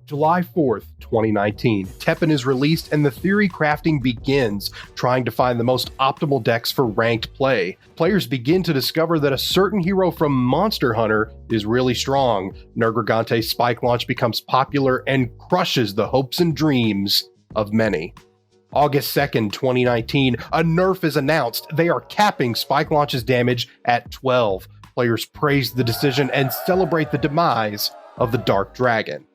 July 4th, 2019, Teppen is released and the theory crafting begins, trying to find the most optimal decks for ranked play. Players begin to discover that a certain hero from Monster Hunter is really strong. Nergigante's spike launch becomes popular and crushes the hopes and dreams of many. August 2nd, 2019, a nerf is announced. They are capping spike launch's damage at 12. Players praise the decision and celebrate the demise of the Dark Dragon.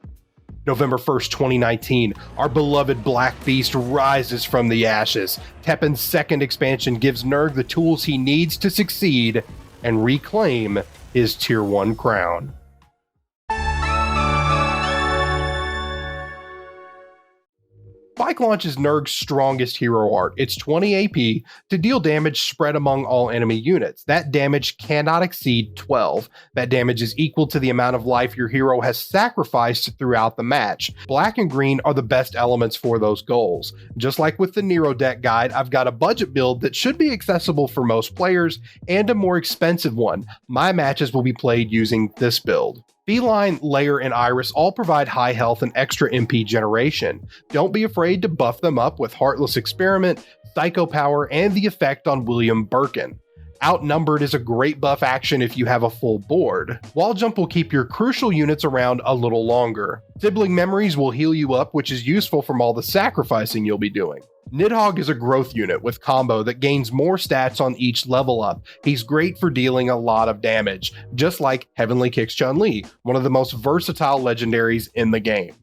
November 1st, 2019, our beloved Black Beast rises from the ashes. Teppen's second expansion gives Nerg the tools he needs to succeed and reclaim his Tier 1 crown. Spike Launch is Nerg's strongest hero art. It's 20 AP to deal damage spread among all enemy units. That damage cannot exceed 12. That damage is equal to the amount of life your hero has sacrificed throughout the match. Black and green are the best elements for those goals. Just like with the Nero deck guide, I've got a budget build that should be accessible for most players and a more expensive one. My matches will be played using this build. Feline, Lair, and Iris all provide high health and extra MP generation. Don't be afraid to buff them up with Heartless Experiment, Psycho Power, and the effect on William Birkin. Outnumbered is a great buff action if you have a full board. Wall Jump will keep your crucial units around a little longer. Sibling Memories will heal you up, which is useful from all the sacrificing you'll be doing. Nidhogg is a growth unit with combo that gains more stats on each level up. He's great for dealing a lot of damage, just like Heavenly Kicks Chun-Li, one of the most versatile legendaries in the game.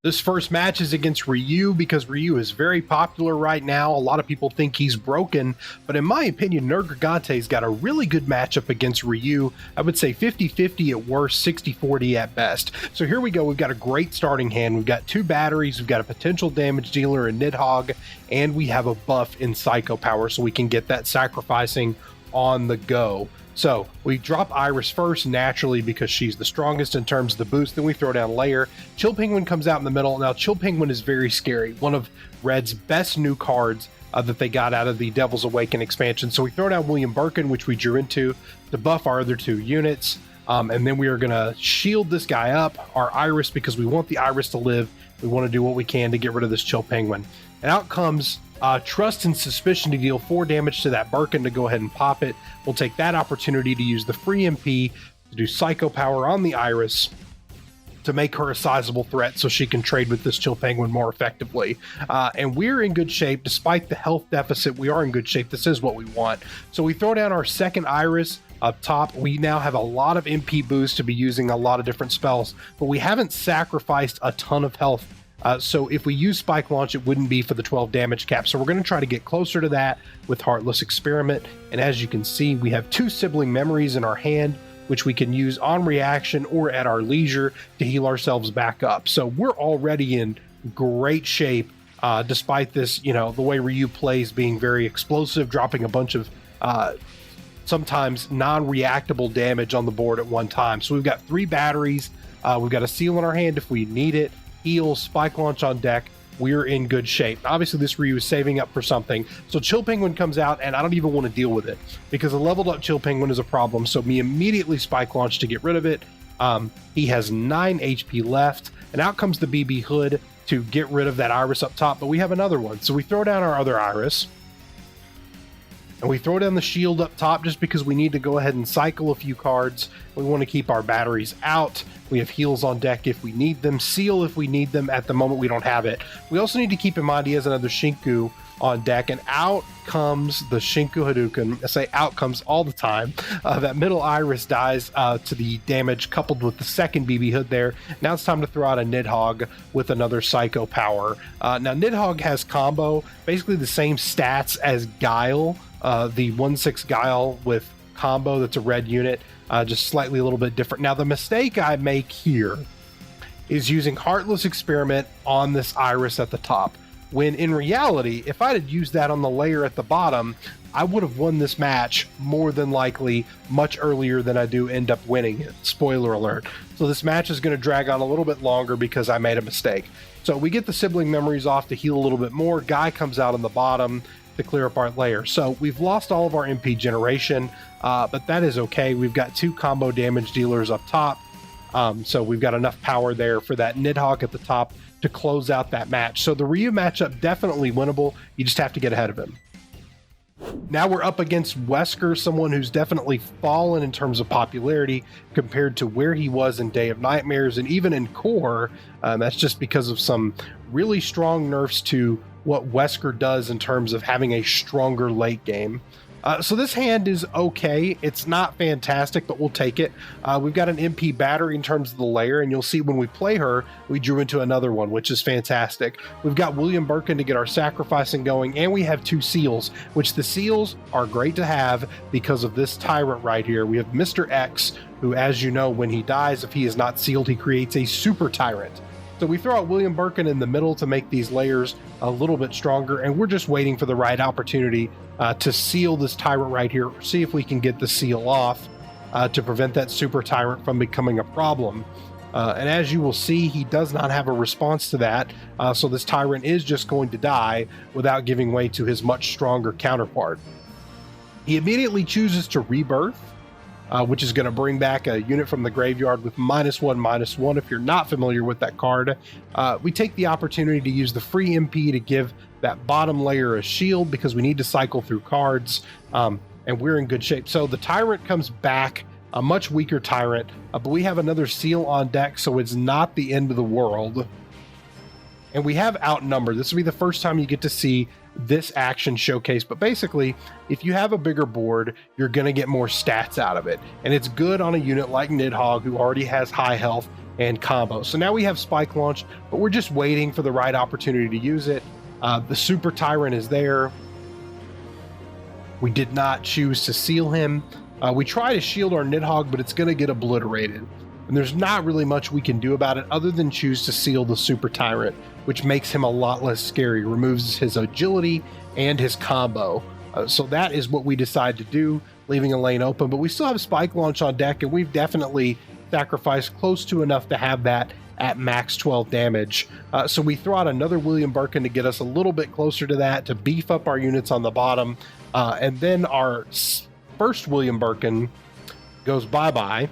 This first match is against Ryu because Ryu is very popular right now. A lot of people think he's broken, but in my opinion, Nergigante's got a really good matchup against Ryu. I would say 50-50 at worst, 60-40 at best. So here we go. We've got a great starting hand. We've got two batteries. We've got a potential damage dealer in Nidhogg, and we have a buff in Psycho Power so we can get that sacrificing on the go. So we drop Iris first naturally because she's the strongest in terms of the boost. Then we throw down Lair. Chill Penguin comes out in the middle. Now Chill Penguin is very scary. One of Red's best new cards that they got out of the Devil's Awaken expansion. So we throw down William Birkin, which we drew into to buff our other two units. And then we are going to shield this guy up, our Iris, because we want the Iris to live. We want to do what we can to get rid of this Chill Penguin. And out comes Trust and Suspicion to deal 4 damage to that Birkin to go ahead and pop it. We'll take that opportunity to use the free MP to do Psycho Power on the Iris to make her a sizable threat so she can trade with this Chill Penguin more effectively. And we're in good shape. Despite the health deficit, we are in good shape. This is what we want. So we throw down our second Iris up top. We now have a lot of MP boost to be using a lot of different spells, but we haven't sacrificed a ton of health. So if we use Spike Launch, it wouldn't be for the 12 damage cap. So we're going to try to get closer to that with Heartless Experiment. And as you can see, we have 2 Sibling Memories in our hand, which we can use on reaction or at our leisure to heal ourselves back up. So we're already in great shape, despite this, you know, the way Ryu plays being very explosive, dropping a bunch of sometimes non-reactable damage on the board at one time. So we've got 3 batteries. We've got a seal in our hand if we need it. Heal, Spike Launch on deck. We're in good shape. Obviously, this Ryu is saving up for something. So Chill Penguin comes out, and I don't even want to deal with it because a leveled up Chill Penguin is a problem. So me immediately Spike Launch to get rid of it. He has 9 HP left, and out comes the BB Hood to get rid of that Iris up top. But we have another one. So we throw down our other Iris. And we throw down the shield up top just because we need to go ahead and cycle a few cards. We want to keep our batteries out. We have heals on deck if we need them, seal if we need them. At the moment, we don't have it. We also need to keep in mind he has another Shinku on deck, and out comes the Shinku Hadouken. I say out comes all the time. That middle Iris dies to the damage coupled with the second BB Hood there. Now it's time to throw out a Nidhogg with another Psycho Power. Now Nidhogg has combo, basically the same stats as Gale, the 1/6 Gale with combo that's a red unit, just slightly a little bit different. Now the mistake I make here is using Heartless Experiment on this Iris at the top, when in reality, if I had used that on the Lair at the bottom, I would have won this match more than likely much earlier than I do end up winning it. Spoiler alert. So this match is going to drag on a little bit longer because I made a mistake. So we get the Sibling Memories off to heal a little bit more. Guy comes out on the bottom to clear up our Lair. So we've lost all of our MP generation, but that is okay. We've got 2 combo damage dealers up top. So we've got enough power there for that Nidhogg at the top to close out that match. So the Ryu matchup definitely winnable. You just have to get ahead of him. Now we're up against Wesker, someone who's definitely fallen in terms of popularity compared to where he was in Day of Nightmares and even in Core. That's just because of some really strong nerfs to what Wesker does in terms of having a stronger late game. So this hand is okay. It's not fantastic, but we'll take it. We've got an MP battery in terms of the layer, and you'll see when we play her, we drew into another one, which is fantastic. We've got William Birkin to get our sacrificing going, and we have 2 seals, which the seals are great to have because of this tyrant right here. We have Mr. X, who, as you know, when he dies, if he is not sealed, he creates a super tyrant. So we throw out William Birkin in the middle to make these layers a little bit stronger, and we're just waiting for the right opportunity to seal this tyrant right here, see if we can get the seal off to prevent that super tyrant from becoming a problem. And as you will see, he does not have a response to that, so this tyrant is just going to die without giving way to his much stronger counterpart. He immediately chooses to rebirth, which is going to bring back a unit from the graveyard with -1/-1. If you're not familiar with that card, we take the opportunity to use the free MP to give that bottom layer a shield because we need to cycle through cards, and we're in good shape. So the tyrant comes back, a much weaker tyrant, but we have another seal on deck, so it's not the end of the world. And we have outnumbered. This will be the first time you get to see this action showcase, but basically, if you have a bigger board, you're going to get more stats out of it, and it's good on a unit like Nidhogg, who already has high health and combo. So now we have Spike Launch, but we're just waiting for the right opportunity to use it. The Super Tyrant is there. We did not choose to seal him. We try to shield our Nidhogg, but it's going to get obliterated. And there's not really much we can do about it other than choose to seal the Super Tyrant, which makes him a lot less scary, removes his agility and his combo. So that is what we decide to do, leaving a lane open. But we still have Spike Launch on deck, and we've definitely sacrificed close to enough to have that at max 12 damage. So we throw out another William Birkin to get us a little bit closer to that, to beef up our units on the bottom. And then our first William Birkin goes bye-bye.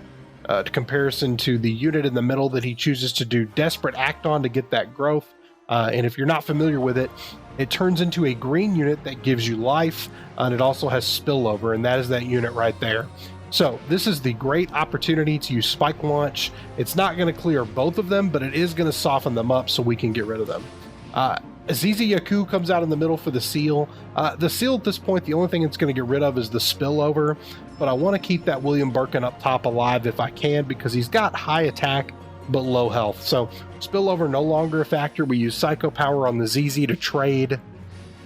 Comparison to the unit in the middle that he chooses to do Desperate Act on to get that growth. And if you're not familiar with it, it turns into a green unit that gives you life, and it also has spillover, and that is that unit right there. So this is the great opportunity to use Spike Launch. It's not going to clear both of them, but it is going to soften them up so we can get rid of them. Aziza Yaku comes out in the middle for the seal. The seal at this point, the only thing it's going to get rid of is the spillover, but I want to keep that William Birkin up top alive if I can, because he's got high attack but low health. So spillover no longer a factor. We use Psycho Power on the ZZ to trade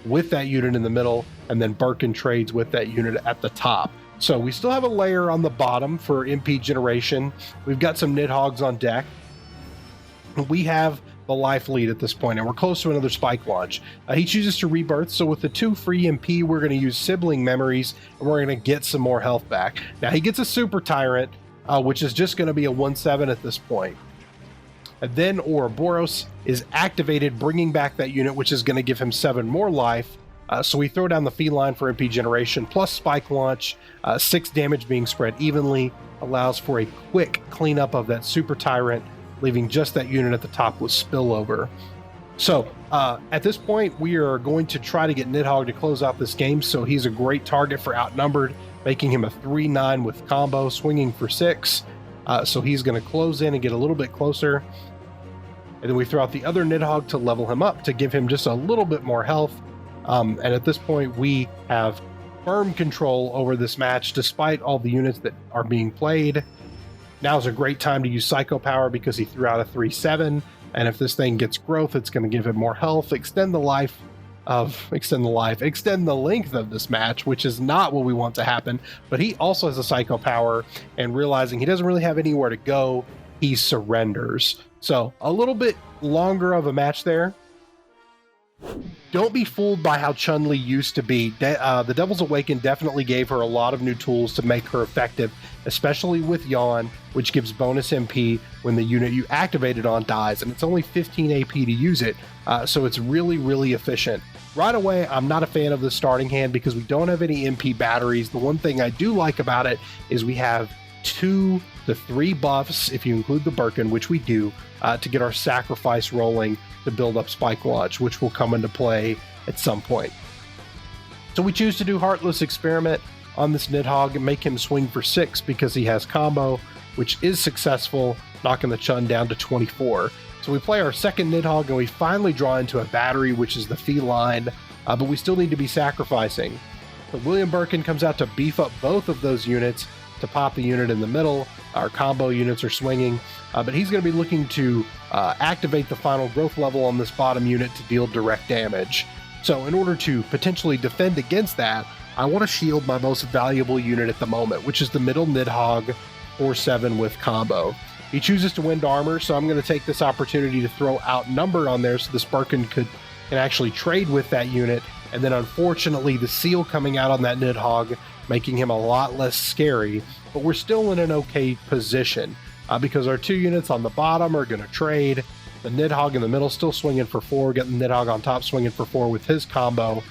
with that unit in the middle, and then Birkin trades with that unit at the top. So we still have a layer on the bottom for MP generation. We've got some Nidhoggs on deck. We have the life lead at this point, and we're close to another Spike Launch. He chooses to rebirth, so with the 2 free MP, we're going to use Sibling Memories, and we're going to get some more health back. Now he gets a Super Tyrant, which is just going to be a 1/7 at this point. And then Ouroboros is activated, bringing back that unit, which is going to give him 7 more life. So we throw down the Feline for MP generation, plus Spike Launch. 6 damage being spread evenly allows for a quick cleanup of that Super Tyrant, leaving just that unit at the top with spillover. So at this point, we are going to try to get Nidhogg to close out this game, so he's a great target for outnumbered, making him a 3/9 with combo, swinging for 6. So he's going to close in and get a little bit closer. And then we throw out the other Nidhogg to level him up, to give him just a little bit more health. And at this point, we have firm control over this match, despite all the units that are being played. Now is a great time to use Psycho Power because he threw out a 3/7, and if this thing gets growth, it's going to give him more health, extend the length of this match, which is not what we want to happen. But he also has a Psycho Power, and realizing he doesn't really have anywhere to go, he surrenders. So a little bit longer of a match there. Don't be fooled by how Chun-Li used to be. The Devil's Awakened definitely gave her a lot of new tools to make her effective, especially with Yawn, which gives bonus MP when the unit you activated on dies, and it's only 15 AP to use it, so it's really, really efficient. Right away, I'm not a fan of the starting hand because we don't have any MP batteries. The one thing I do like about it is we have 2 the 3 buffs, if you include the Birkin, which we do, to get our sacrifice rolling to build up Spike Launch, which will come into play at some point. So we choose to do Heartless Experiment on this Nidhogg and make him swing for 6 because he has combo, which is successful, knocking the Chun down to 24. So we play our second Nidhogg and we finally draw into a battery, which is the Feline, but we still need to be sacrificing. So William Birkin comes out to beef up both of those units to pop the unit in the middle. Our combo units are swinging, but he's going to be looking to activate the final growth level on this bottom unit to deal direct damage. So in order to potentially defend against that, I want to shield my most valuable unit at the moment, which is the middle Nidhogg 4/7 with combo. He chooses to wind armor, so I'm going to take this opportunity to throw outnumber on there so this Birkin can actually trade with that unit. And then unfortunately the seal coming out on that Nidhogg, making him a lot less scary, but we're still in an okay position because our 2 units on the bottom are going to trade. The Nidhogg in the middle still swinging for 4, getting the Nidhogg on top swinging for 4 with his combo.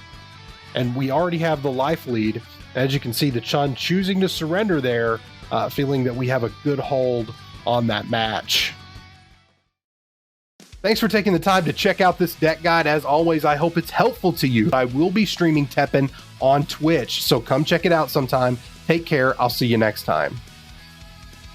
And we already have the life lead. As you can see, the Chun choosing to surrender there, feeling that we have a good hold on that match. Thanks for taking the time to check out this deck guide. As always, I hope it's helpful to you. I will be streaming Teppen on Twitch, so come check it out sometime. Take care. I'll see you next time.